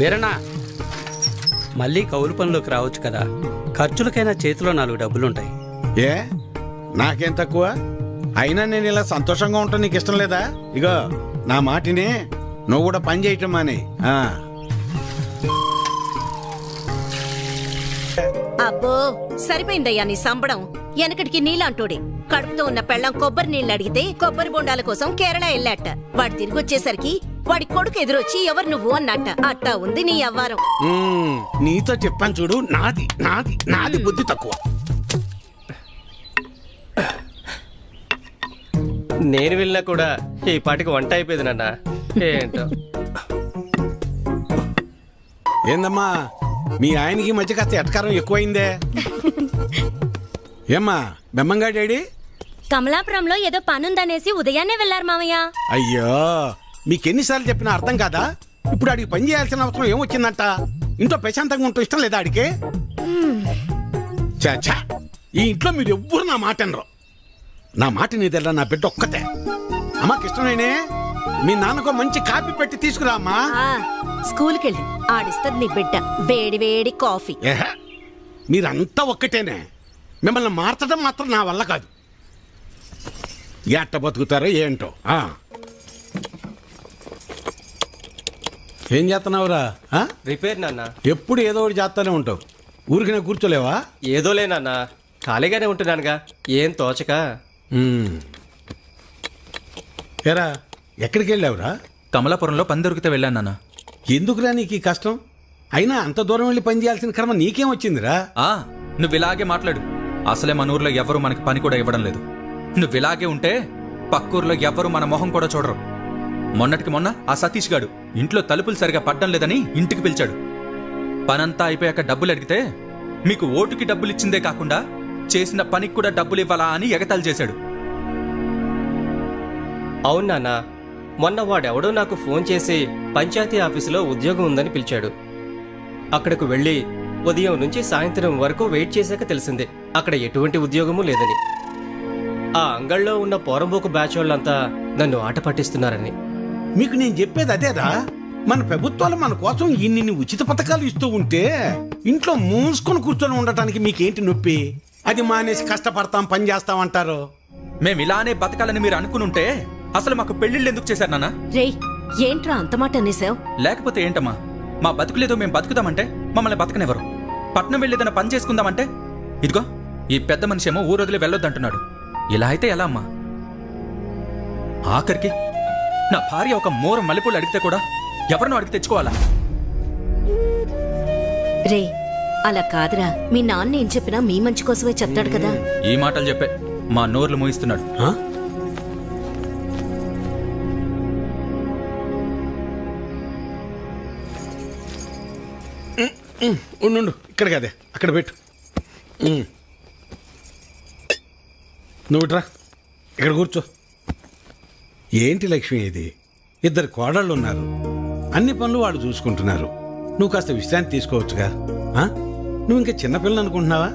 వీరన్నా, మళ్ళీ కౌలు పనిలోకి రావచ్చు కదా, ఖర్చులకైనా చేతిలో 4 డబ్బులుంటాయి. ఏ నాకేం తక్కువ? అయినా నేను ఇలా సంతోషంగా ఉంటాను నీకు ఇష్టం లేదా? ఇగో నా మాటినే, నువ్వు కూడా పని చేయటం మాని. అబ్బో సరిపోయిందయ్యా నీ సంబడం. వెనకటికి నీలాంటోడే కడుపుతో ఉన్న పెళ్ళం కొబ్బరి నీళ్ళు అడిగితే కొబ్బరి బొండాల కోసం కేరళ వెళ్ళాట. వాడు తిరిగి వచ్చేసరికి వాడి కొడుకు ఎదురొచ్చి ఎవరు నువ్వు అన్నట్ట. అట్టా ఉంది నీ అవ్వారం. నీతో చెప్పాను చూడు, నాది నాది నాది బుద్ధి తక్కువ. నేను వెళ్ళినా కూడా ఈ పాటికి వంట అయిపోయింది నాన్న. ఏంటో ఏందమ్మా మీ ఆయనకి మధ్య కాస్త ఎటకారం ఎక్కువైందే? ఏమ్మా బెమ్మంగా డాడీ? కమలాపురంలో ఏదో పనుందనేసి ఉదయాన్నే వెళ్లారు మామయ్య. అయ్యో మీకెన్నిసార్లు చెప్పినా అర్థం కాదా? ఇప్పుడు ఆడికి పని చేయాల్సిన అవసరం ఏమొచ్చిందంట? ఇంట్లో ప్రశాంతంగా ఉంటూ ఇష్టం లేదా ఆడికి? చాచా ఈ ఇంట్లో మీరు ఎవ్వరు నా మాట అనరు. నా మాట నీదెల్లా, నా బిడ్డ ఒక్కతే. అమ్మా కృష్ణనేనే, మీ నాన్నకు మంచి కాఫీ పెట్టి తీసుకురా అమ్మా. స్కూల్కి వెళ్ళి ఆడిస్తుంది నీ బిడ్డ వేడి వేడి కాఫీ. మీరంతా ఒక్కటేనే, మిమ్మల్ని మార్చడం మాత్రం నా వల్ల కాదు. ఎట్ట బతుకుతారో ఏంటో. ఏం చేస్తున్నావురా? రిపేర్ నాన్న. ఎప్పుడు ఏదో ఒకటి చేస్తానే ఉంటావు, ఊరికినే కూర్చోలేవా? ఏదోలే నాన్న, ఖాళీగానే ఉంటున్నానుగా, ఏం తోచక. ఏరా ఎక్కడికి వెళ్ళావురా? కమలాపురంలో పని దొరికితే వెళ్ళాను నాన్న. ఎందుకురా నీకు ఈ కష్టం? అయినా అంత దూరం వెళ్ళి పని చేయాల్సిన కర్మ నీకేం వచ్చిందిరా? నువ్వు ఇలాగే మాట్లాడు. అసలే మన ఊర్లో ఎవరు మనకి పని కూడా ఇవ్వడం లేదు. నువ్వు ఇలాగే ఉంటే పక్కూర్లో ఎవరు మన మొహం కూడా చూడరు. మొన్నటికి మొన్న ఆ సతీష్ గాడు ఇంట్లో తలుపులు సరిగా పడ్డం లేదని ఇంటికి పిలిచాడు. పనంతా అయిపోయాక డబ్బులు అడిగితే మీకు ఓటుకి డబ్బులు ఇచ్చిందే కాకుండా చేసిన పనికి కూడా డబ్బులు ఇవ్వాలా అని ఎగతాళి చేశాడు. అవును నాన్న, మొన్న వాడెవడో నాకు ఫోన్ చేసి పంచాయతీ ఆఫీసులో ఉద్యోగం ఉందని పిలిచాడు. అక్కడకు వెళ్ళి ఉదయం నుంచి సాయంత్రం వరకు వెయిట్ చేశాక తెలిసిందే అక్కడ ఎటువంటి ఉద్యోగమూ లేదని. ఆ అంగళ్ళలో ఉన్న పోరంబోకు బ్యాచ్ వాళ్ళంతా నన్ను ఆట పట్టిస్తున్నారని. మీకు నేను చెప్పేది అదేరా, మన ప్రభుత్వాలు మన కోసం ఇన్ని ఉచిత పథకాలు ఇస్తూ ఉంటే ఇంట్లో మూసుకొని కూర్చొని ఉండటానికి మీకేంటి నొప్పి? అది మానేసి కష్టపడతాం పని చేస్తాం అంటారు. మేము ఇలానే బతకాలని మీరు అనుకునుంటే అసలు మాకు పెళ్లిళ్ళు ఎందుకు చేశారు నాన్న? రేయ్ ఏంట్రా అంత మాట అనేసావు? లేకపోతే ఏంటమ్మా, మా బతుకులేదో మేము బతుకుదామంటే మమ్మల్ని బతకనివ్వరు. పట్నం వెళ్ళేదన్న పని చేసుకుందామంటే ఇదిగో ఈ పెద్ద మనిషి ఏమో ఊరొదిలి వెళ్ళొద్దంటున్నాడు. ఇలా అయితే ఎలా అమ్మా? ఆఖరికి నా భార్య ఒక మోర మల్లెపూలు అడిగితే కూడా ఎవరినో అడిగి తెచ్చుకోవాలా? రే అలా కాదురా, మీ నాన్న ఏం చెప్పినా మీ మంచి కోసమే చెప్తాడు కదా. ఈ మాటలు చెప్పే మా నోర్లు మూయిస్తున్నాడు. ఉండు, ఇక్కడ కదే అక్కడ పెట్టు. నువ్వు ఇట్రా, ఇక్కడ కూర్చో. ఏంటి లక్ష్మి ఇది? 2 కోడళ్ళు ఉన్నారు, అన్ని పనులు వాళ్ళు చూసుకుంటున్నారు. నువ్వు కాస్త విశ్రాంతి తీసుకోవచ్చుగా. నువ్వు ఇంకా చిన్నపిల్లని అనుకుంటున్నావా?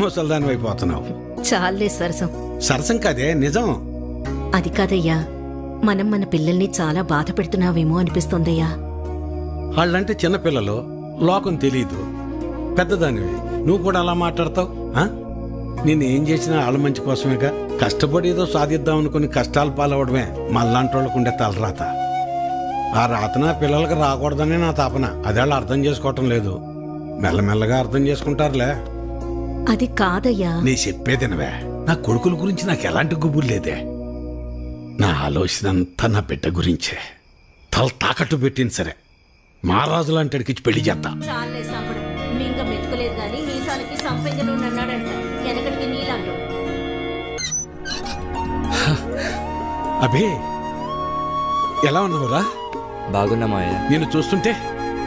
ముసల్దాని అయిపోతున్నావు. చాలే సరసం. సరసం కాదే, నిజం. అది కాదయ్యా, మనం మన పిల్లల్ని చాలా బాధ పెడుతున్నావేమో అనిపిస్తోందయ్యా. వాళ్ళంటే చిన్నపిల్లలు, లోకం తెలీదు. పెద్దదానివి నువ్వు కూడా అలా మాట్లాడతావు? నేనేం చేసినా వాళ్ళ మంచి కోసమేగా. కష్టపడి ఏదో సాధిద్దాం అనుకుని కష్టాలు పాలవడమే మళ్ళాంటి వాళ్ళకు ఉండే తలరాత. ఆ రాతన పిల్లలకు రాకూడదనే నా తాపన. అదే వాళ్ళు అర్థం చేసుకోవటం లేదు. మెల్లమెల్లగా అర్థం చేసుకుంటారులే. అది కాదయ్యా. నీ చెప్పేదినవే, నా కొడుకుల గురించి నాకు ఎలాంటి గుబురు లేదే. నా ఆలోచన అంతా నా బిడ్డ గురించే. తల తాకట్టు పెట్టింది సరే, మహారాజు లాంటి అడిగిచ్చి పెళ్లి చేస్తా. చాలే సంపడం, మింగ మెతుకులేదు గాని మీసాలకి సంపెంగలు అన్నాడంట. వెనకటికి నీలాంటో. అబే ఎలా ఉన్నావురా? బాగున్నామాయ. నేను చూస్తుంటే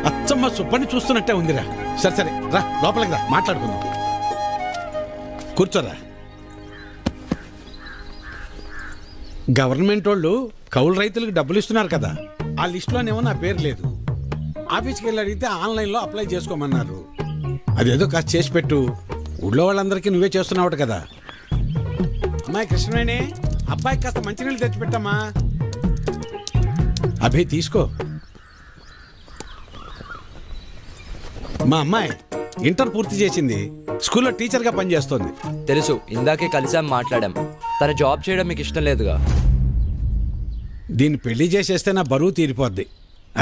అచ్చమ్మ సుబ్బని చూస్తున్నట్టే ఉందిరా. సరే సరే రా, లోపలికి రా, మాట్లాడుకుందాం. కూర్చోరా. గవర్నమెంట్ వాళ్ళు కౌలు రైతులకు డబ్బులు ఇస్తున్నారు కదా, ఆ లిస్టులోనేమో నా పేరు లేదు. ఆఫీస్కి వెళ్ళి అడిగితే ఆన్లైన్లో అప్లై చేసుకోమన్నారు. అదేదో కాస్త చేసి పెట్టు. ఊళ్ళో వాళ్ళందరికీ నువ్వే చేస్తున్నావు కదా. అమ్మాయి కృష్ణవేణి, అబ్బాయికి కాస్త మంచినీళ్ళు తెచ్చిపెట్టమ్మా. అభి తీసుకో. మా అమ్మాయి ఇంటర్ పూర్తి చేసింది, స్కూల్లో టీచర్గా పనిచేస్తోంది. తెలుసు, ఇందాకే కలిసాం, మాట్లాడాం. తన జాబ్ చేయడం మీకు ఇష్టం లేదుగా. దీన్ని పెళ్లి చేసేస్తే నా బరువు తీరిపోద్ది,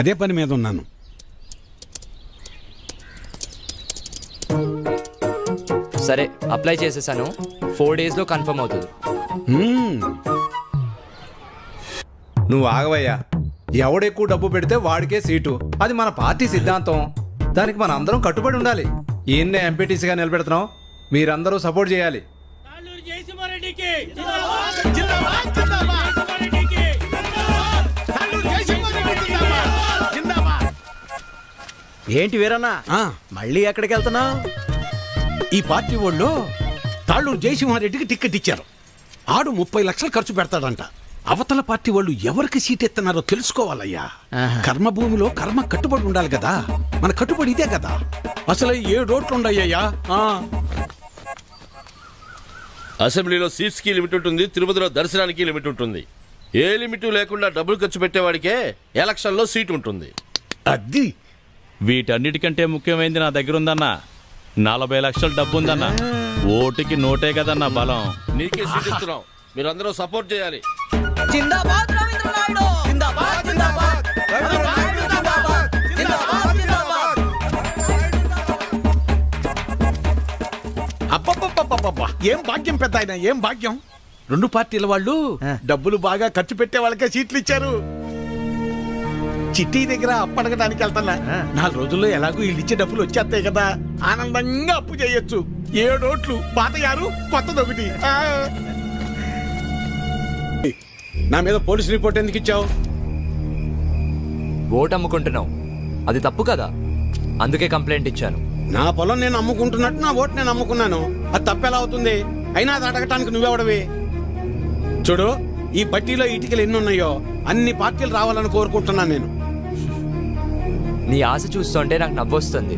అదే పని మీద ఉన్నాను. సరే, అప్లై చేసేసాను. 4 days లో కన్ఫర్మ్ అవుతుంది. నువ్వు ఆగవయ్యా. ఎవడెక్కువ డబ్బు పెడితే వాడికే సీటు. అది మన పార్టీ సిద్ధాంతం. దానికి మన అందరం కట్టుబడి ఉండాలి. ఈయన్నే ఎంపీటీసీగా నిలబెడుతున్నాం. మీరందరూ సపోర్ట్ చేయాలి. ఏంటి వీరన్నా, మళ్ళీ ఎక్కడికి వెళ్తున్నావు? ఈ పార్టీ వాళ్ళు తాళ్ళూరు జయసింహారెడ్డికి టిక్కెట్ ఇచ్చారు. ఆడు 30 లక్షలు ఖర్చు పెడతాడంట. అవతల పార్టీ వాళ్ళు ఎవరికి సీట్ ఎత్తున్నారో తెలుసుకోవాలయ్యా. కర్మభూమిలో కర్మ కట్టుబడి ఉండాలి కదా. మన కట్టుబడి ఇదే కదా. అసలు 7 ఓట్లు ఉండయ్యా. అసెంబ్లీలో సీట్స్ కి లిమిట్ ఉంటుంది, తిరుపతిలో దర్శనానికి లిమిట్ ఉంటుంది. ఏ లిమిట్ లేకుండా డబ్బులు ఖర్చు పెట్టేవాడికే ఎలక్షన్లో సీట్ ఉంటుంది. అది వీటన్నిటికంటే ముఖ్యమైనది నా దగ్గర ఉందన్నా. 40 లక్షల డబ్బు ఉందన్నా. ఓటుకి నోటే కదన్నా బలం. నీకే సీట్ ఇస్తున్నాం, మీరందరూ సపోర్ట్ చేయాలి. జిందాబాద్ రవీంద్ర నాయుడు! జిందాబాద్, జిందాబాద్! రవీంద్ర నాయుడు జిందాబాద్! జిందాబాద్, జిందాబాద్! అబ్బబ్బబ్బబ్బబ్బా, ఏం భాగ్యం పెద్ద ఆయన, ఏం భాగ్యం. 2 పార్టీల వాళ్ళు డబ్బులు బాగా ఖర్చు పెట్టే వాళ్ళకే సీట్లు ఇచ్చారు. చిట్టి దగ్గర అప్పు అడగడానికి వెళ్తున్నా. 4 రోజుల్లో ఎలాగో వీళ్ళు ఇచ్చే డబ్బులు వచ్చేస్తాయి కదా. ఆనందంగా అప్పు చేయొచ్చు. 7 ఓట్లు, పాత 6, కొత్తది 1. నా మీద పోలీస్ రిపోర్ట్ ఎందుకు ఇచ్చావు? ఓటు అమ్ముకుంటున్నావు, అది తప్పు కదా. అందుకే కంప్లైంట్ ఇచ్చాను. నా పొలం నేను అమ్ముకుంటున్నట్టు నా ఓటు నేను అమ్ముకున్నాను. అది తప్పెలా అవుతుంది? అయినా అది అడగటానికి నువ్వెవడవి? చూడు, ఈ పట్టీలో ఇటుకలు ఎన్ని ఉన్నాయో అన్ని పార్టీలు రావాలని కోరుకుంటున్నాను నేను. నీ ఆశ చూస్తుంటే నాకు నవ్వొస్తుంది.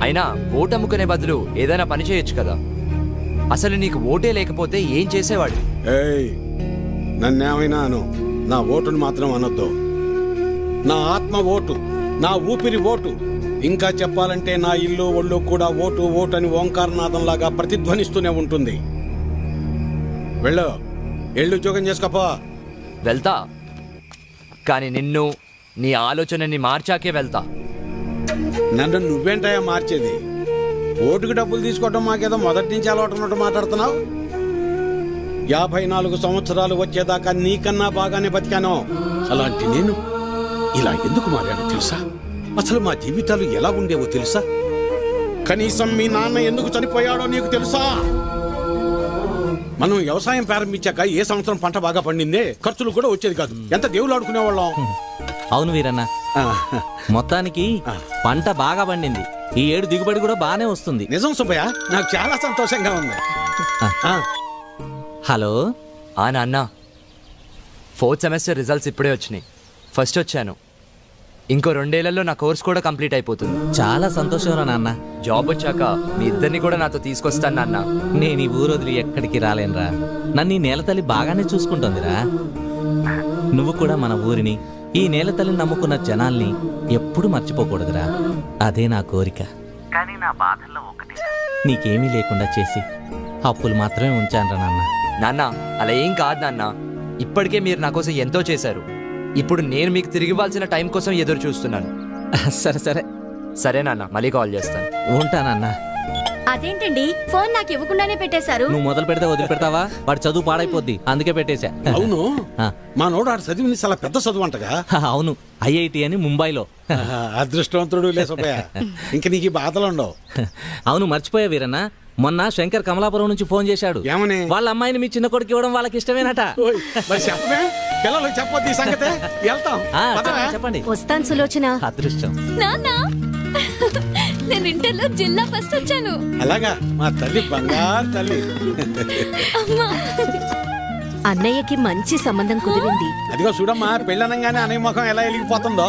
అయినా ఓటు అమ్ముకునే బదులు ఏదైనా పని చేయొచ్చు కదా. అసలు నీకు ఓటే లేకపోతే ఏం చేసేవాడు? ఏయ్, నన్నేమైనా అను, నా ఓటును మాత్రం అనొద్దు. నా ఆత్మ ఓటు, నా ఊపిరి ఓటు. ఇంకా చెప్పాలంటే నా ఇల్లు ఒళ్ళు కూడా ఓటు ఓటు అని ఓంకారనాదంలాగా ప్రతిధ్వనిస్తూనే ఉంటుంది. వెళ్ళు, ఎళ్ళు ఉద్యోగం చేసుకోపో. వెళ్తా, కానీ నిన్ను, నీ ఆలోచనని మార్చాకే వెళ్తా. నన్ను నువ్వేంటయా మార్చేది? ఓటుకు డబ్బులు తీసుకోవడం మాకేదో మొదటి నుంచి అలవాటు ఉన్నట్టు మాట్లాడుతున్నావు. 54 సంవత్సరాలు వచ్చేదాకా నీకన్నా బాగానే బతికాను. అలాంటి నేను ఇలా ఎందుకు మారానో తెలుసా? అసలు మా జీవితాలు ఎలా ఉండేవో తెలుసా? కనీసం మీ నాన్న ఎందుకు చనిపోయాడో నీకు తెలుసా? మనం వ్యవసాయం ప్రారంభించాక ఏ సంవత్సరం పంట బాగా పండిందే, ఖర్చులు కూడా వచ్చేది కాదు. ఎంత దేవుళ్ళు ఆడుకునేవాళ్ళం. అవును వీరన్న, మొత్తానికి పంట బాగా పండింది. ఈ ఏడు దిగుబడి కూడా బానే వస్తుంది. నిజం సుబ్బయ్య, నాకు చాలా సంతోషంగా ఉంది. హలో నాన్న, 4th సెమిస్టర్ రిజల్ట్స్ ఇప్పుడే వచ్చినాయి. ఫస్ట్ వచ్చాను. ఇంకో 2 ఏళ్లలో నా కోర్స్ కూడా కంప్లీట్ అయిపోతుంది. చాలా సంతోషం రా నాన్న. జాబ్ వచ్చాక మీ ఇద్దరిని కూడా నాతో తీసుకొస్తాను నాన్న. నేను ఈ ఊరు వదిలి ఎక్కడికి రాలేనురా. నన్ను ఈ నేలతల్లి బాగానే చూసుకుంటోందిరా. నువ్వు కూడా మన ఊరిని, ఈ నేలతల్లిని నమ్ముకున్న జనాల్ని ఎప్పుడు మర్చిపోకూడదురా. అదే నా కోరిక. కానీ నా బాధల్లో ఒకటి, నీకేమీ లేకుండా చేసి అప్పులు మాత్రమే ఉంచానురా నాన్న. నాన్న, అలా ఏం కాదు నాన్న. ఇప్పటికే మీరు నా కోసం ఎంతో చేశారు. ఇప్పుడు నేను మీకు తిరిగి ఇవ్వాల్సిన టైం కోసం ఎదురు చూస్తున్నాను. సరే సరే సరే నాన్న, మళ్ళీ కాల్ చేస్తాను. ఉంటానన్నా. అదేంటండి, ఫోన్ నాకు ఇవ్వకుండానే పెట్టేశారు. నువ్వు మొదలు పెడితే వదిలిపెడతావా? వాడు చదువు పాడైపోద్ది, అందుకే పెట్టేశా. అవును, మా నోడు ఆడు చదివింది చాలా పెద్ద చదువు అంటగా. అవును, IIT అని ముంబైలో. అదృష్టవంతుడు లే సుబ్బయ్య, ఇంక నీకు ఈ బాధలు ఉండవు. అవును, మర్చిపోయా వీరన్న, మొన్న శంకర్ కమలాపురం నుంచి ఫోన్ చేశాడు. ఏమని? వాళ్ళ అమ్మాయిని మీ చిన్న కొడుకు ఇవ్వడం వాళ్ళకి ఇష్టమేనట. ఓయ్, మరి చెప్పమే, పిల్లలకు చెప్పొద్దు ఈ సంగతే. వెళ్తాం, పదవే. చెప్పండి. వస్తాను సులోచన. అదృష్టం. నాన్న, నేను ఇంటర్లో జిల్లా ఫస్ట్ వచ్చాను. అలాగా, మా తల్లి బంగారు తల్లి. అన్నయ్యకి మంచి సంబంధం కుదిరింది. అదిగో చూడమ్మా, పెళ్ళనంగానే అనే ముఖం ఎలా వెలిగిపోతుందో.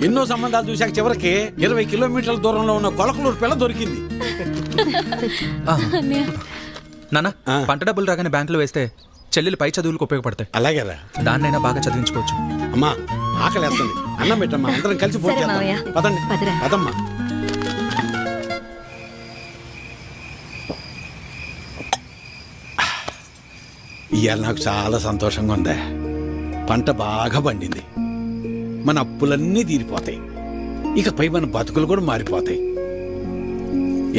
ఎన్నో సంబంధాలు చూశాక చివరికి 20 కిలోమీటర్ల దూరంలో ఉన్న కొలకలూరు పిల్ల దొరికింది. నాన్న, పంట డబ్బులు రాగానే బ్యాంకులో వేస్తే చెల్లెలు పై చదువులకు ఉపయోగపడతాయి. అలాగేరా. దాన్నైనా బాగా చదివించుకోవచ్చు. అమ్మా ఆకలి వేస్తుంది, అన్నం పెట్టమ్మా, అందరం కలిసి భోజనం సరే చేద్దాం. మావయ్య. పదండి పదరా. పదమ్మా. ఇవాళ నాకు చాలా సంతోషంగా ఉందే. పంట బాగా పండింది, మన అప్పులన్నీ తీరిపోతాయి, ఇకపై మన బతుకులు కూడా మారిపోతాయి.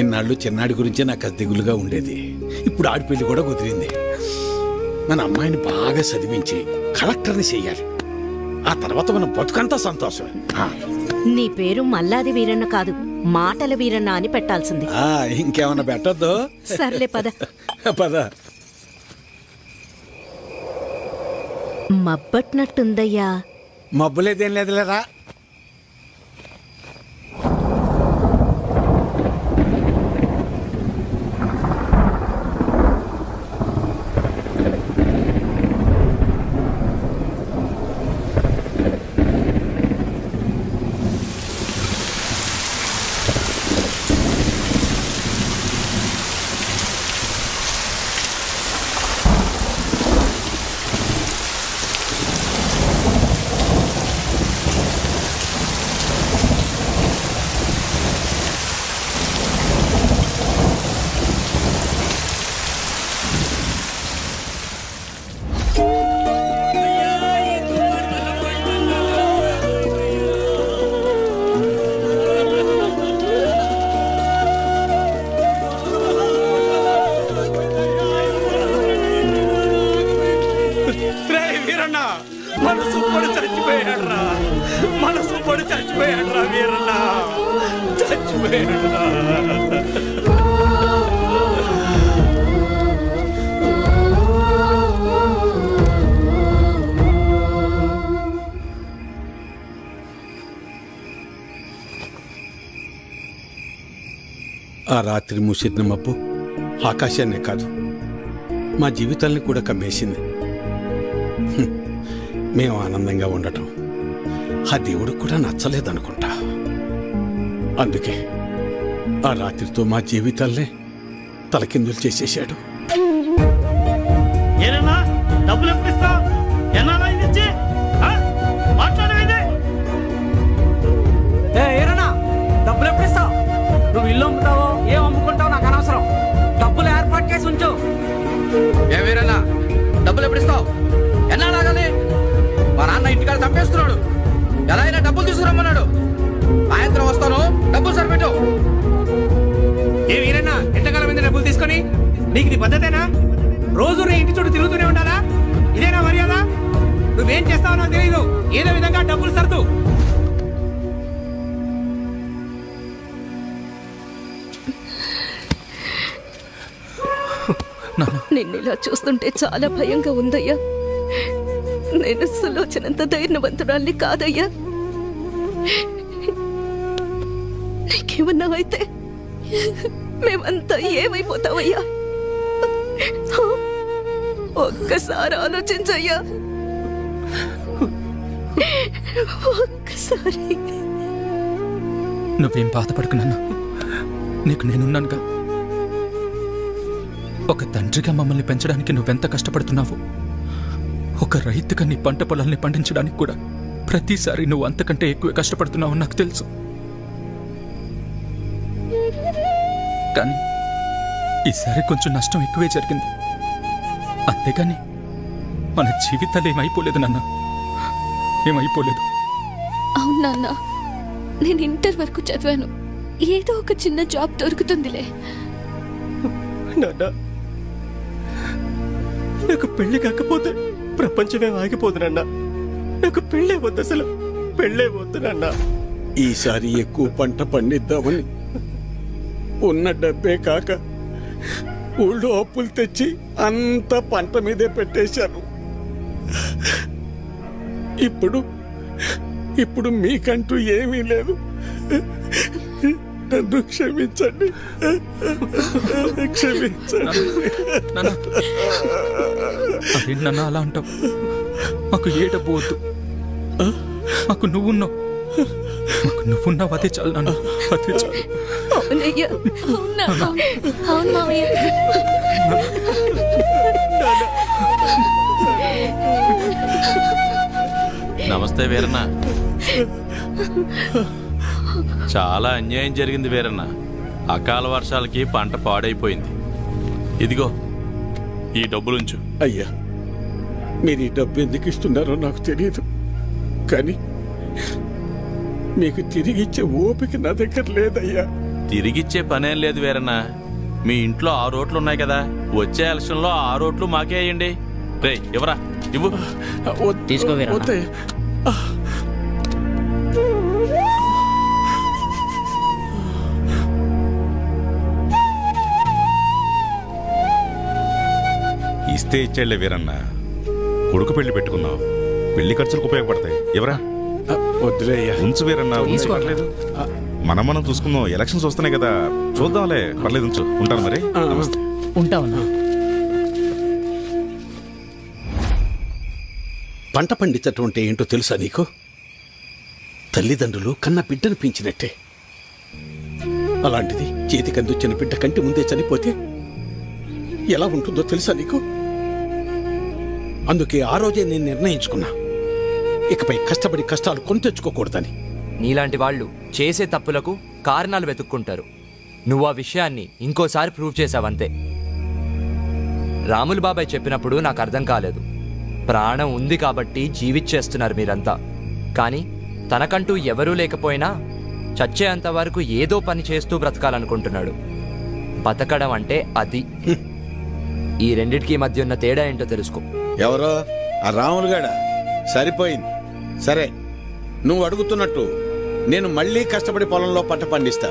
ఇన్నాళ్ళు చిన్నాడి గురించే నాకు అది దిగులుగా ఉండేది. ఇప్పుడు ఆడి పెళ్లి కూడా కుదిరింది. మన అమ్మాయిని బాగా చదివించి కలెక్టర్ని చెయ్యాలి. ఆ తర్వాత మన బతుకంతా సంతోషమే. నీ పేరు మల్లాది వీరన్న కాదు, మాటల వీరన్న అని పెట్టాల్సింది. ఇంకేమన్నా పెట్టద్దు. సర్లే పద. పద. మబ్బట్నట్టుందయ్యా. మబ్బులేదేం లేదులేరా. మనసు పడి చచ్చిపోయాడ్రా, మనసు పడి చచ్చిపోయాడ్రా వీరన్న, చచ్చిపోయాడ్రా. ఆ రాత్రి మూసిన మబ్బు ఆకాశాన్నే కాదు, మా జీవితాల్ని కూడా కమ్మేసింది. మేము ఆనందంగా ఉండటం ఆ దేవుడికి కూడా నచ్చలేదనుకుంటా. అందుకే ఆ రాత్రితో మా జీవితాల్ని తలకిందులు చేసేశాడు. ఏరన్నా డబ్బులు ఎప్పుడు ఇస్తావు? ఎన్నాళ్ళ ఇచ్చి మాట్లాడేది? ఏరన్నా డబ్బులు ఎప్పుడు ఇస్తావు? నువ్వు ఇల్లు అమ్ముతావో ఏం అమ్ముకుంటావు నాకు అనవసరం. డబ్బులు ఏర్పాటు చేసి ఉంచు. ఏ వీరన్నా డబ్బులు ఎప్పుడు ఇస్తావు? ఎన్నాళ్ళాగాలి? మా నాన్న ఇంటికాడ చంపేస్తున్నాడు. ఎలా అయినా డబ్బులు తీసుకురమ్మన్నాడు. సాయంత్రం వస్తాను, డబ్బులు సరిపెట్టు. ఏ వీరన్నా ఎంతకాలం మీద డబ్బులు తీసుకొని? నీకు ఇది పద్ధతేనా? రోజు నీ ఇంటి చుట్టూ తిరుగుతూనే ఉండాలా? ఇదేనా మర్యాద? నువ్వేం చేస్తావో నాకు తెలియదు. ఏదో విధంగా డబ్బులు సర్దు. నిన్నిలా చూస్తుంటే చాలా భయంగా ఉందయ్యా. నేను సులోచనంత ధైర్యవంతురాల్ని కాదయ్యా. నీకేమన్నా అయితే మేమంతా ఏమైపోతావయ్యా? ఒక్కసారి ఆలోచించయ్యా, ఒక్కసారి. నువ్వేం బాధపడకు నాన్న, నీకు నేనున్నానుగా. ఒక తండ్రిగా మమ్మల్ని పెంచడానికి నువ్వెంత కష్టపడుతున్నావు, ఒక రైతుగా నీ పంట పొలాల్ని పండించడానికి కూడా ప్రతిసారి నువ్వు అంతకంటే ఎక్కువ కష్టపడుతున్నావు నాకు తెలుసు. కానీ ఈసారి కొంచెం నష్టం ఎక్కువే జరిగింది. అంతేగాని మన జీవితాలు ఏమైపోలేదు నాన్న, ఏమైపోలేదు. అవును నాన్న, నేను ఇంటర్ వరకు చదివాను. ఏదో ఒక చిన్న జాబ్ దొరుకుతుందిలే. నాన్న, నాకు పెళ్లి కాకపోతే ప్రపంచమే ఆగిపోదు నాన్న. నాకు పెళ్ళే వద్దు, అసలు పెళ్ళే వద్దు నాన్న. ఈసారి ఎక్కువ పంట పండిద్దామని ఉన్న డబ్బే కాక ఊళ్ళో అప్పులు తెచ్చి అంత పంట మీదే పెట్టేశాను. ఇప్పుడు మీకంటూ ఏమీ లేదు. నన్ను క్షమించండి, క్షమించండి. అదేంటన్నా అలా అంటావు? మాకు ఏ డబ్బు వద్దు, మాకు నువ్వున్నావు, మాకు నువ్వున్నావు, అదే చాలు నాన్న, అదే చాలు. అవునయ్యా, అవును మావయ్య. నమస్తే వీరన్న. చాలా అన్యాయం జరిగింది వీరన్న. అకాల వర్షాలకి పంట పాడైపోయింది. ఇదిగో ఈ డబ్బులుంచు. అయ్యా, మీరు ఈ డబ్బు ఎందుకు ఇస్తున్నారో నాకు తెలియదు, కానీ మీకు తిరిగి ఇచ్చే ఓపిక నా దగ్గర లేదయ్యా. తిరిగిచ్చే పనేం లేదు వీరన్న. మీ ఇంట్లో 6 ఓట్లు ఉన్నాయి కదా, వచ్చే ఎలక్షన్లో 6 ఓట్లు మాకే వేయండి. రే ఇవ్వరా, ఇవ్వు. వద్దయ్యా. ఇస్తే ఇచ్చేళ్లే వీరన్న. కొడుకు పెళ్లి పెట్టుకున్నావు, పెళ్లి ఖర్చులకు ఉపయోగపడతాయి. ఎవరా? వద్దులే అయ్యా. ఉంచు వీరన్న, ఉంచు, పర్లేదు. మనం చూసుకుందాం. ఎలక్షన్స్ వస్తున్నాయి కదా, చూద్దాంలే. పర్లేదు, ఉంచు. ఉంటాను మరి. ఉంటావున్నా. పంట పండించటం అంటే ఏంటో తెలుసా నీకు? తల్లిదండ్రులు కన్న బిడ్డను పెంచినట్టే. అలాంటిది చేతికందొచ్చిన బిడ్డ కంటి ముందే చనిపోతే ఎలా ఉంటుందో తెలుసా నీకు? అందుకే ఆ రోజే నేను నిర్ణయించుకున్నా, ఇకపై కష్టపడి కష్టాలు కొని తెచ్చుకోకూడదని. నీలాంటి వాళ్ళు చేసే తప్పులకు కారణాలు వెతుక్కుంటారు. నువ్వు ఆ విషయాన్ని ఇంకోసారి ప్రూవ్ చేశావంతే. రాములు బాబాయ్ చెప్పినప్పుడు నాకు అర్థం కాలేదు. ప్రాణం ఉంది కాబట్టి జీవిచ్చేస్తున్నారు మీరంతా. కానీ తనకంటూ ఎవరూ లేకపోయినా చచ్చేంత వరకు ఏదో పని చేస్తూ బ్రతకాలనుకుంటున్నాడు. బతకడం అంటే అది. ఈ రెండిటికి మధ్య ఉన్న తేడా ఏంటో తెలుసుకో. ఎవరో ఆ రాములుగాడ సరిపోయింది. సరే, నువ్వు అడుగుతున్నట్టు నేను మళ్ళీ కష్టపడి పొలంలో పంట పండిస్తా.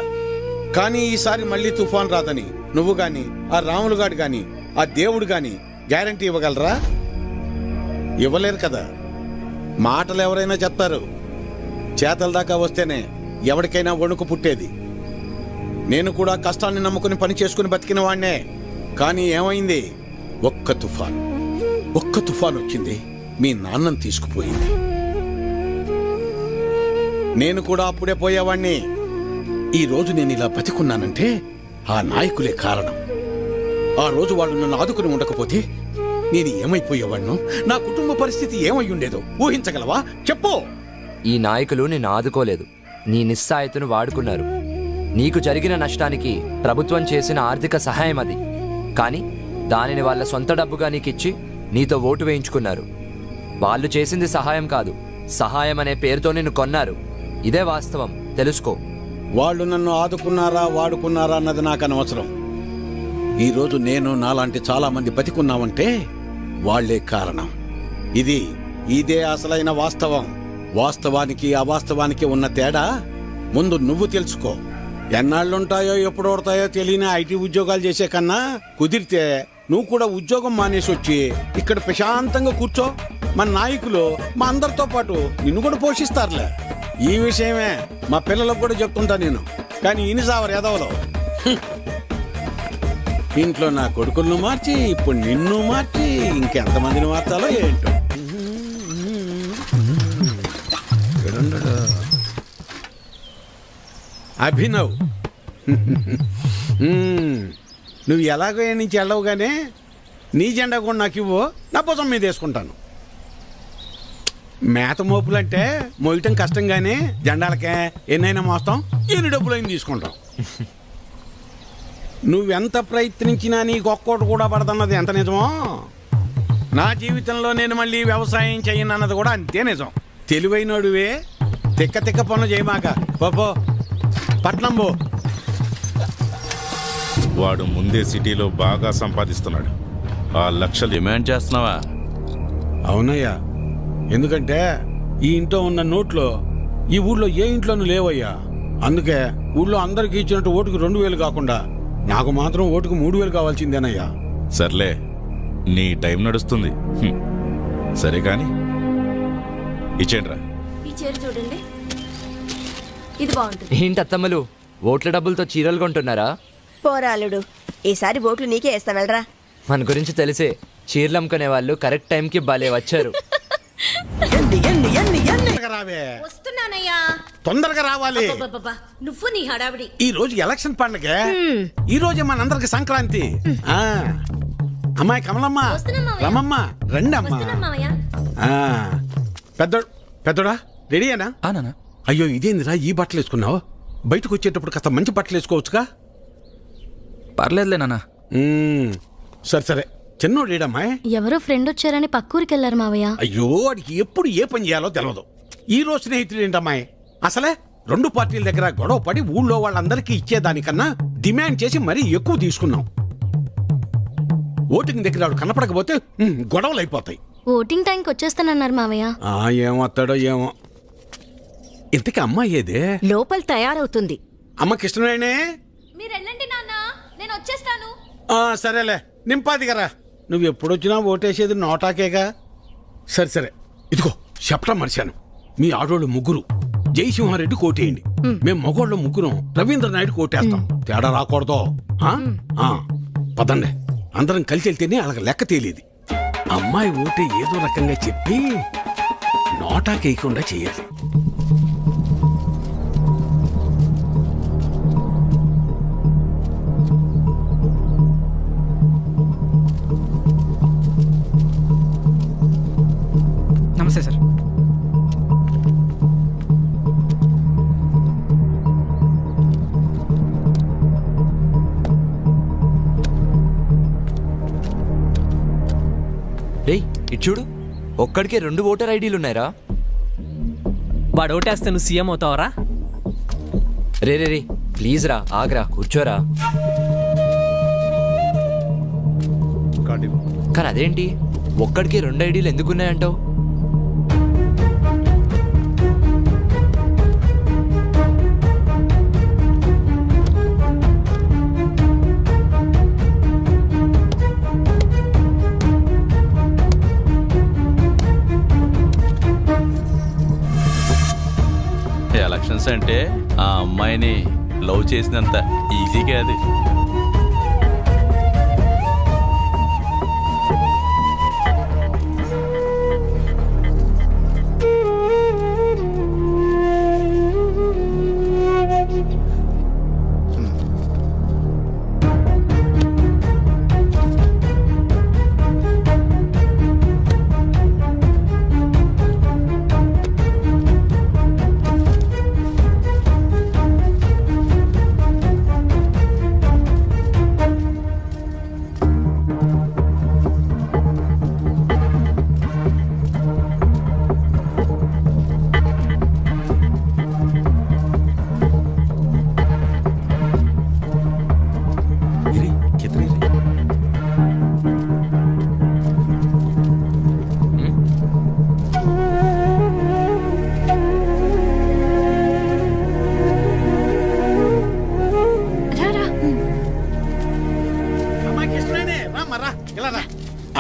కానీ ఈసారి మళ్ళీ తుఫాన్ రాదని నువ్వు గాని, ఆ రాములుగాడు గాని, ఆ దేవుడు గాని గ్యారంటీ ఇవ్వగలరా? ఇవ్వలేరు కదా. మాటలు ఎవరైనా చెప్తారు, చేతల దాకా వస్తేనే ఎవరికైనా వణుకు పుట్టేది. నేను కూడా కష్టాన్ని నమ్ముకుని పని చేసుకుని బతికిన వాణ్ణే. కానీ ఏమైంది? ఒక్క తుఫాన్ వచ్చింది, మీ నాన్నని తీసుకుపోయింది. నేను కూడా అప్పుడే పోయేవాణ్ణి. ఈ రోజు నేను ఇలా బతికున్నానంటే ఆ నాయకులే కారణం. ఆ రోజు వాళ్ళు నన్ను ఆదుకుని ఉండకపోతే నేను ఏమైపోయేవాణ్ణో, నా కుటుంబ పరిస్థితి ఏమై ఉండేదో ఊహించగలవా? చెప్పు. ఈ నాయకులు నిన్ను ఆదుకోలేదు, నీ నిస్సాయతను వాడుకున్నారు. నీకు జరిగిన నష్టానికి ప్రభుత్వం చేసిన ఆర్థిక సహాయం అది. కానీ దానిని వాళ్ళ సొంత డబ్బుగా నీకిచ్చి నీతో ఓటు వేయించుకున్నారు. వాళ్ళు చేసింది సహాయం కాదు, సహాయం అనే పేరుతో నిన్ను కొన్నారు. ఇదే వాస్తవం, తెలుసుకో. వాళ్ళు నన్ను ఆదుకున్నారా వాడుకున్నారా అన్నది నాకు అనవసరం. ఈరోజు నేను నాలాంటి చాలా మంది బతికున్నామంటే వాళ్లే కారణం. ఇదే అసలైన వాస్తవం. వాస్తవానికి అవాస్తవానికి ఉన్న తేడా ముందు నువ్వు తెలుసుకో. ఎన్నాళ్ళుంటాయో ఎప్పుడు ఓడతాయో తెలియని ఐటీ ఉద్యోగాలు చేసే కన్నా కుదిరితే నువ్వు కూడా ఉద్యోగం మానేసి వచ్చి ఇక్కడ ప్రశాంతంగా కూర్చో. మన నాయకులు మా అందరితో పాటు నిన్ను కూడా పోషిస్తారులే. ఈ విషయమే మా పిల్లలకు కూడా చెప్తుంటా నేను. కానీ ఇనిసావరు ఎదవలో ఇంట్లో నా కొడుకులను మార్చి ఇప్పుడు నిన్ను మార్చి ఇంకెంతమందిని మార్చాలో ఏంటో. అభినవ్, నువ్వు ఎలాగో నుంచి వెళ్ళవుగానే నీ జెండా కూడా నాకు ఇవ్వు, నా భుజం మీద వేసుకుంటాను. మేత మోపులంటే మోయటం కష్టంగానే జెండాలకే ఎన్నైనా మోస్తాం, ఎన్ని డబ్బులైనా తీసుకుంటాం. నువ్వెంత ప్రయత్నించినా నీకు ఒక్కోటి కూడా పడదన్నది ఎంత నిజమో, నా జీవితంలో నేను మళ్ళీ వ్యవసాయం చేయనన్నది కూడా అంతే నిజం. తెలివైనడువే, తిక్క పనులు చేయమాక. పో పట్నం పో. వాడు ముందే సిటీలో బాగా సంపాదిస్తున్నాడు. ఆ లక్షలు డిమాండ్ చేస్తున్నావా? అవునయ్యా, ఎందుకంటే ఈ ఇంట్లో ఉన్న నోట్లో ఈ ఊళ్ళో ఏ ఇంట్లోనూ లేవయ్యా. అందుకే ఊళ్ళో అందరికి ఇచ్చినట్టు ఓటుకు 2000 కాకుండా నాకు మాత్రం ఓటుకు 3000 కావాల్సిందేనయ్యా. సర్లే, నీ టైం నడుస్తుంది. సరే కాని ఇచ్చేండ్రా. ఈ చీర చూడండి, ఇది బాగుంటుంది. ఏంటి అత్తమ్మలు, ఓట్ల డబ్బులతో చీరలు కొంటున్నారా? పోరాలుడు, ఈసారి ఓట్లు నీకే వేస్తాం, వెళ్ళరా. మన గురించి తెలిసే చీరలు అమ్ముకునే వాళ్ళు కరెక్ట్ టైంకి భలే వచ్చారు. వస్తున్నానయ్యా, తొందరగా రావాలి. నువ్వు నీ హడావిడి. ఈ రోజు ఎలక్షన్ పండగ, ఈ రోజే మనందరికి సంక్రాంతి. అమ్మాయి కమలమ్మ రమమ్మ రండి అమ్మా ఆ, పెద్దోడా రెడీయేనా నాన్న అయ్యో ఇదేందిరా ఈ బట్టలు వేసుకున్నావు బయటకు వచ్చేటప్పుడు కాస్త మంచి బట్టలు వేసుకోవచ్చుగా పర్లేదులే నాన్న. సరే సరే చిన్నోడు ఏడమ్మాయి ఎవరో ఫ్రెండ్ వచ్చారని పక్కూరికి వెళ్ళారు మావయ్య. అయ్యో వాడికి ఎప్పుడు ఏ పని చేయాలో తెలియదు. ఈ రోజు స్నేహితుడు ఏంటమ్మాయి అసలే 2 పార్టీల దగ్గర గొడవ పడి ఊళ్ళో వాళ్ళందరికీ ఇచ్చేదానికన్నా డిమాండ్ చేసి మరీ ఎక్కువ తీసుకున్నాం. ఓటింగ్ దగ్గర వాడు కనపడకపోతే గొడవలు అయిపోతాయి. ఓటింగ్ టైంకి వచ్చేస్తానన్నారు మావయ్య. ఏమొస్తాడో ఏమో. ఇంతకీ అమ్మాయి ఏదే? లోపల తయారవుతుంది. అమ్మ కృష్ణవేణే. మీరెళ్ళండి నాన్న, నేను వచ్చేస్తాను. సరేలే నింపాది కదా. నువ్వు ఎప్పుడొచ్చినా ఓటేసేది నోటాకేగా. సరే సరే ఇదిగో చెప్పడం మర్చాను. మీ ఆడోళ్ళు ముగ్గురు జయసింహారెడ్డి కోటేయండి. మేము మగోళ్ళ ముగ్గురం రవీంద్ర నాయుడు కోటేస్తాం. తేడా రాకూడదు. పదండి అందరం కలిసి వెళ్తేనే అలాగ లెక్క తేలేది. అమ్మాయి ఓటే ఏదో రకంగా చెప్పి నోటాకేయకుండా చేయాలి. నమస్తే సార్. డేయ్ ఇటు చూడు, ఒక్కడికే 2 ఓటర్ ఐడీలు ఉన్నాయిరా. వాడు ఓటేస్తే నువ్వు CM అవుతావరా? Ray ray ray please రా, ఆగ్రా, కూర్చోరా. కానీ అదేంటి ఒక్కడికి 2 ఐడీలు ఎందుకున్నాయంటావు? ఎలక్షన్స్ అంటే ఆ అమ్మాయిని లవ్ చేసినంత ఈజీ కాదు.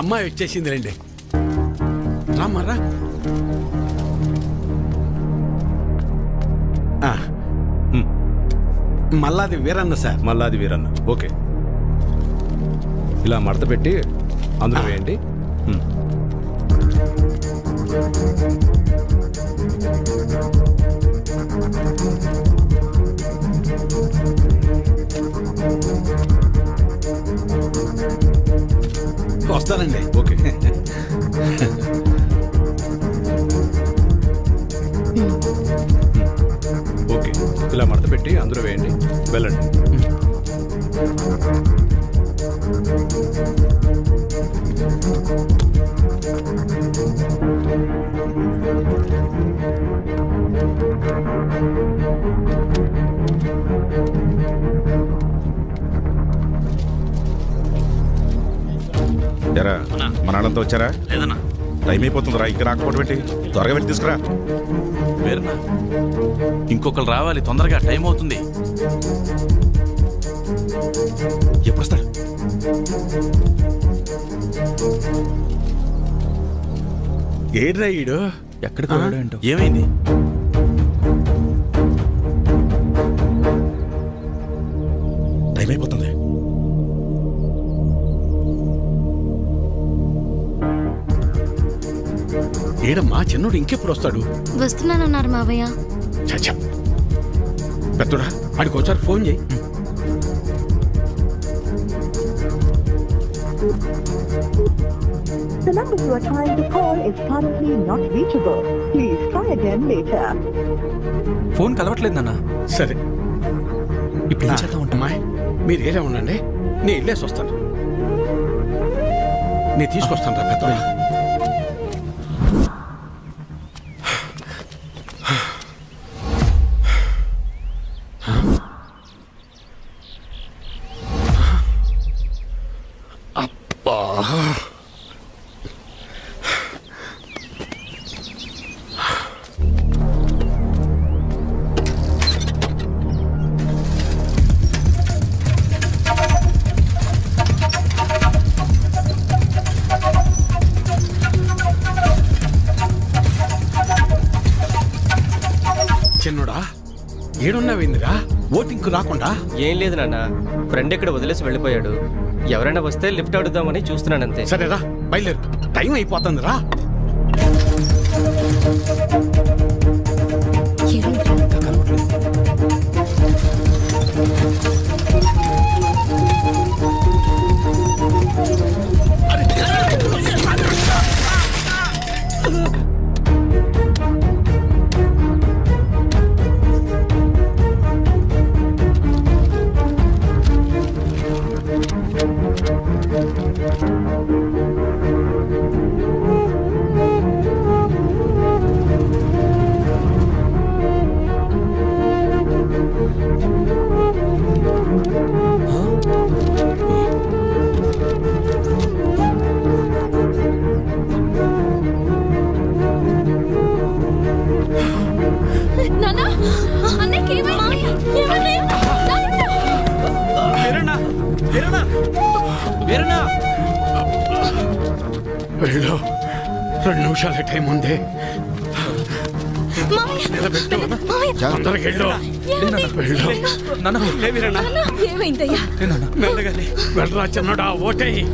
అమ్మాయి వచ్చేసింది రండి. రామ్మరా. మల్లాది వీరన్న సార్. మల్లాది వీరన్న. ఓకే, ఇలా మడత పెట్టి అందులో వేయండి. వస్తానండి. ఓకే. ఓకే, ఇలా మడత పెట్టి అందులో వేయండి. వెళ్ళండి. ఎరా మన నాన్నతో వచ్చారా? లేదన్నా. టైం అయిపోతుందిరా, ఇంకా రాకపోవడం ఏంటి? త్వరగా వెళ్ళి తీసుకురా. వేరన్నా, ఇంకొకరు రావాలి తొందరగా, టైం అవుతుంది. ఎప్పుడు వస్తాడు? ఏడ్రా ఈడు? ఎక్కడికి పోయాడు ఏంటో. ఏమైంది? టైం అయిపోతుంది. ఏడమ్మా చిన్నోడు ఇంకెప్పుడు వస్తాడు? వస్తున్నానన్నారు మావయ్య. చచ్చా పెద్దోడా ఆడికి ఒకసారి ఫోన్ చేయి. The number you are trying to call is currently not reachable. Please try again later. Phone కలవట్లేదు నాన్న. సరే ఇప్పుడు ఏం చేద్దాం ఉంటా? అమ్మాయి మీరు ఏలే ఉండండి, నేను వెళ్ళేసి వస్తాను. నేను తీసుకొస్తాను రా పెద్దోడా. అబ్బా, చిన్నోడా ఏడున్నావేందిరా ఓటింగ్కు రాకుండా? ఏం లేదు నాన్న, ఫ్రెండ్ ఇక్కడ వదిలేసి వెళ్ళిపోయాడు. ఎవరైనా వస్తే లిఫ్ట్ అడుగుదామని చూస్తున్నానంతే. సరేరా బయలుదేరు, టైం అయిపోతుంది రా. నానా, అన్నయ్యకి ఏమైంది? ఏమైంది? వీరన్నా, వీరన్నా, వీరన్నా. వెళ్ళు, 2 నిమిషాల టైం ఉంది. మామయ్య, నిలబెట్టు. మామయ్య, తొందరగా వెళ్ళు. వెళ్ళు. లే వీరన్నా, ఏమైందయ్యా? మెల్లగానే. వెళ్ళరా చిన్నోడా, ఓటేయి.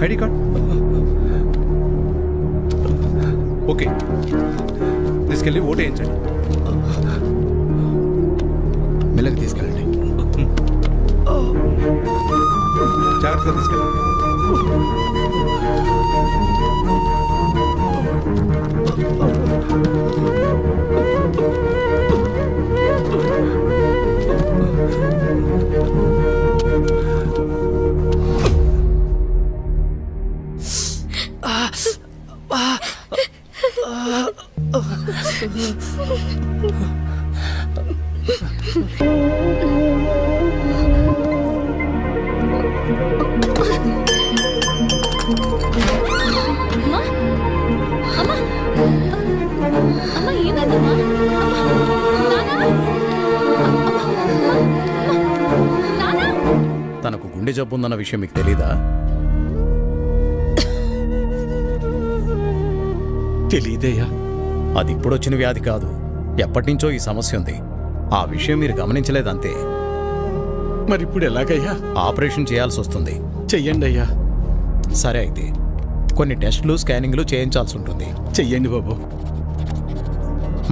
ఐడి కార్డ్ ఓకే, తీసుకెళ్ళి ఓటు వేయించండి. మెల్లగా తీసుకెళ్ళండి, జాగ్రత్తగా తీసుకెళ్ళండి. అమ్మా, అమ్మా, అమ్మా, ఏమైందమ్మా? తనకు గుండె జబ్బు ఉందన్న విషయం మీకు తెలీదా? తెలీదయ్యా. అది ఇప్పుడొచ్చిన వ్యాధి కాదు, ఎప్పటినుంచో ఈ సమస్య ఉంది. ఆ విషయం మీరు గమనించలేదంతే. మరి ఇప్పుడు ఎలాగయ్యా? ఆపరేషన్ చేయాల్సి వస్తుంది. చెయ్యండి అయ్యా. సరే అయితే కొన్ని టెస్టులు స్కానింగ్లు చేయించాల్సి ఉంటుంది. చెయ్యండి బాబు.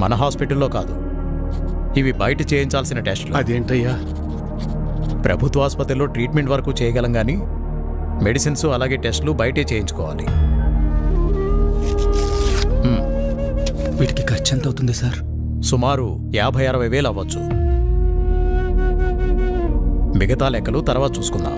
మన హాస్పిటల్లో కాదు, ఇవి బయట చేయించాల్సిన టెస్టులు. అదేంటయ్యా? ప్రభుత్వ ఆసుపత్రిలో ట్రీట్మెంట్ వరకు చేయగలం కానీ మెడిసిన్స్ అలాగే టెస్టులు బయటే చేయించుకోవాలి. వీటికి ఖర్చు ఎంత అవుతుంది సార్? సుమారు 50-60 వేలు అవ్వచ్చు. మిగతా లెక్కలు తర్వాత చూసుకుందాం.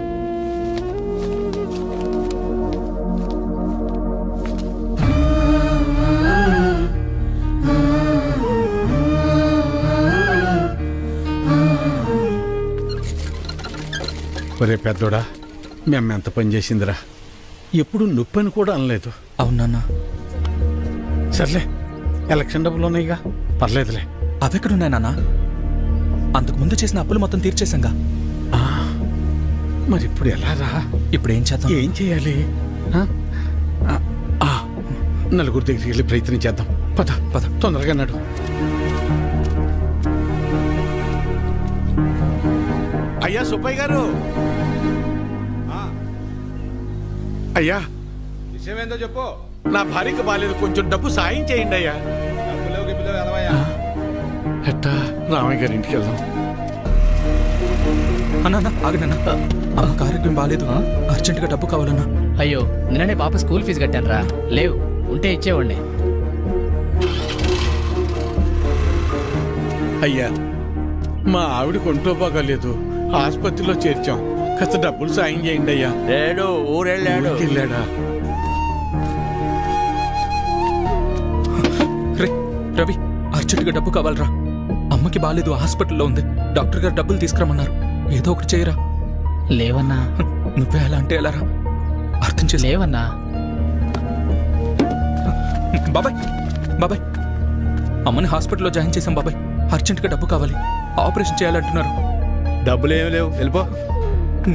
ఒరే పెద్దోడా, మేము ఎంత పని చేసిందిరా. ఎప్పుడు నొప్పని కూడా అనలేదు. అవునన్నా. సర్లే, ఎలక్షన్ డబ్బులు ఉన్నాయిగా, పర్లేదులే. అవెక్కడున్నాయి నాన్న? అంతకుముందు చేసిన అప్పులు మొత్తం తీర్చేశాంగా. మరి ఇప్పుడు ఎలా రా? ఇప్పుడు ఏం చేద్దాం? ఏం చేయాలి? నలుగురు దగ్గరికి వెళ్ళి ప్రయత్నం చేద్దాం. పద పద, తొందరగా నడు. అయ్యా సుబ్బయ్య గారు, అయ్యా విషయం ఏందో చెప్పు. నా భార్యకి బాలేదు, కొంచెం డబ్బు సాయం చేయండి అయ్యా. ఎట్టా రామయ్య గారి ఇంటికి వెళ్దాం. అన్నా ఆగనన్నా అమ్మకి ఆరోగ్యం బాగాలేదు అర్జెంటుగా డబ్బు కావాలన్నా. అయ్యో నిన్ననే పాప స్కూల్ ఫీజు కట్టాను రా. లేవు ఉంటే ఇచ్చేవాడిని. అయ్యా మా ఆవిడకి ఒంట్లో బాగాలేదు, ఆసుపత్రిలో చేర్చాం, కాస్త డబ్బులు సాయం చేయండి అయ్యా. లేడు, ఊరెళ్ళాడు. వెళ్ళాడా? రే రవి, అర్జెంటుగా డబ్బు కావాలరా. అమ్మకి బాగాలేదు, హాస్పిటల్లో ఉంది. డాక్టర్ గారు డబ్బులు తీసుకురమ్మన్నారు. ఏదో ఒకటి చేయరా. లేవన్నా. నువ్వే అలా అంటే ఎలా రా? అర్థం చేసి లేవన్నా. బాబాయ్ బాబాయ్, అమ్మని హాస్పిటల్లో జాయిన్ చేశాం బాబాయ్. అర్జెంటుగా డబ్బు కావాలి, ఆపరేషన్ చేయాలంటున్నారు. డబ్బులు ఏమి లేవు, వెళ్ళిపో.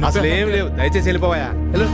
అసలు ఏం లేవు, దయచేసి వెళ్ళిపోవా. వెళ్ళు.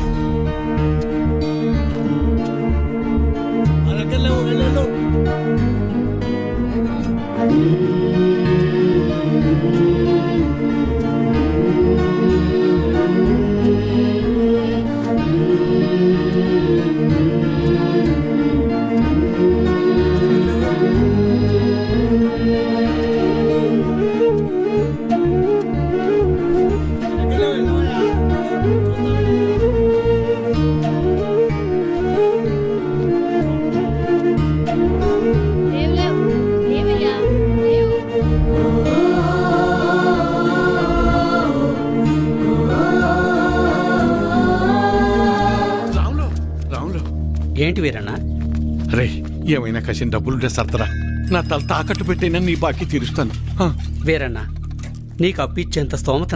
రాములు, రాములు, ఏంటి వీరన్న? రే ఏమైనా కసిన డబ్బులుంటే సర్దరా. నా తల తాకట్టు పెట్టైనా నీ బాకీ తీరుస్తాను. వీరన్న, నీకు అప్పిచ్చేంత స్తోమత